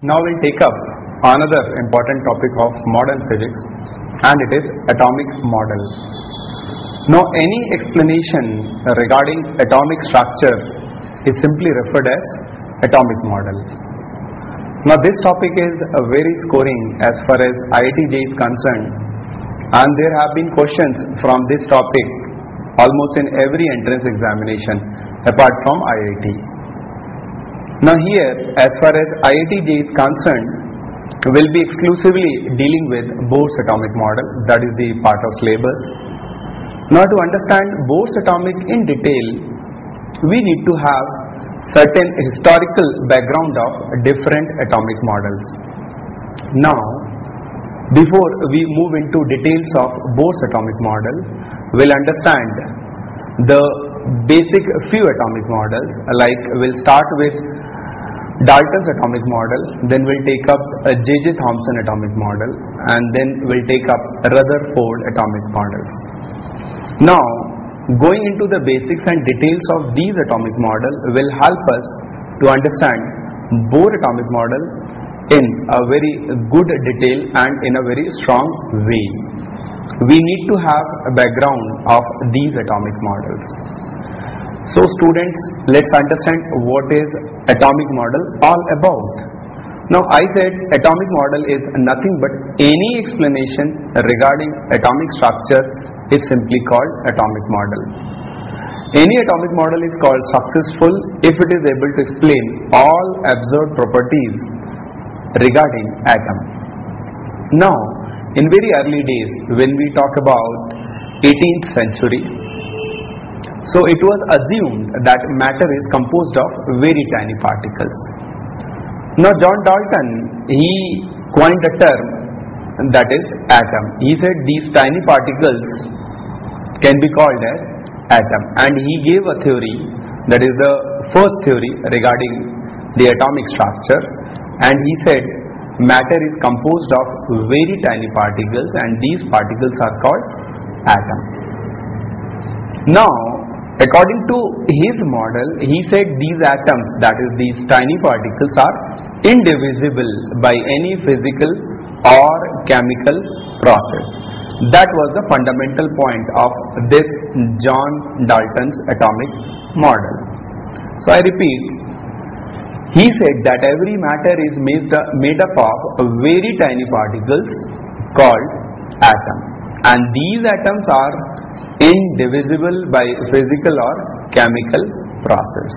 Now we'll take up another important topic of modern physics, and it is atomic model. Now any explanation regarding atomic structure is simply referred as atomic model. Now this topic is very scoring as far as IIT JEE is concerned, and there have been questions from this topic almost in every entrance examination apart from IIT. Now here, as far as IIT JEE is concerned, we'll be exclusively dealing with Bohr's atomic model, that is the part of syllabus. Now to understand Bohr's atomic in detail, we need to have certain historical background of different atomic models. Now, before we move into details of Bohr's atomic model, we'll understand the basic few atomic models. Like we'll start with Dalton's atomic model, then we'll take up J.J. Thomson atomic model, and then we'll take up Rutherford atomic models. Now, going into the basics and details of these atomic model will help us to understand Bohr atomic model in a very good detail and in a very strong way. We need to have a background of these atomic models. So students, let's understand what is atomic model all about. Now I said atomic model is nothing but any explanation regarding atomic structure is simply called atomic model. Any atomic model is called successful if it is able to explain all observed properties regarding atom. Now in very early days, when we talk about 18th century, so it was assumed that matter is composed of very tiny particles. Now John Dalton, he coined a term, that is atom. He said these tiny particles can be called as atom, and he gave a theory, that is the first theory regarding the atomic structure, and he said matter is composed of very tiny particles and these particles are called atom. Now according to his model, he said these atoms, that is these tiny particles, are indivisible by any physical or chemical process. That was the fundamental point of this John Dalton's atomic model. So I repeat, he said that every matter is made up of very tiny particles called atom, and these atoms are indivisible by physical or chemical process.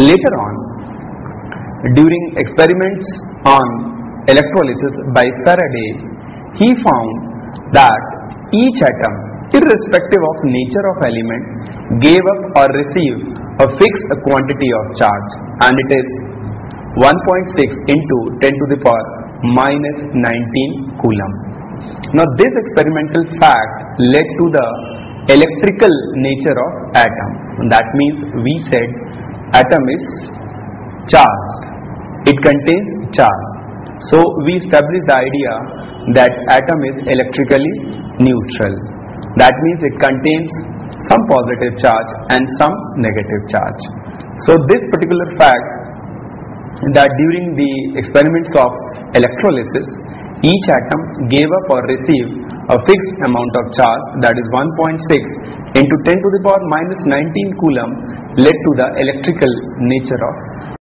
Later on, during experiments on electrolysis by Faraday, he found that each atom, irrespective of nature of element, gave up or received a fixed quantity of charge, and it is 1.6 into 10 to the power minus 19 coulomb. Now this experimental fact led to the electrical nature of atom. That means we said atom is charged, it contains charge. So we established the idea that atom is electrically neutral. That means it contains some positive charge and some negative charge. So this particular fact, that during the experiments of electrolysis, each atom gave up or received a fixed amount of charge, that is 1.6 into 10 to the power minus 19 coulomb, led to the electrical nature of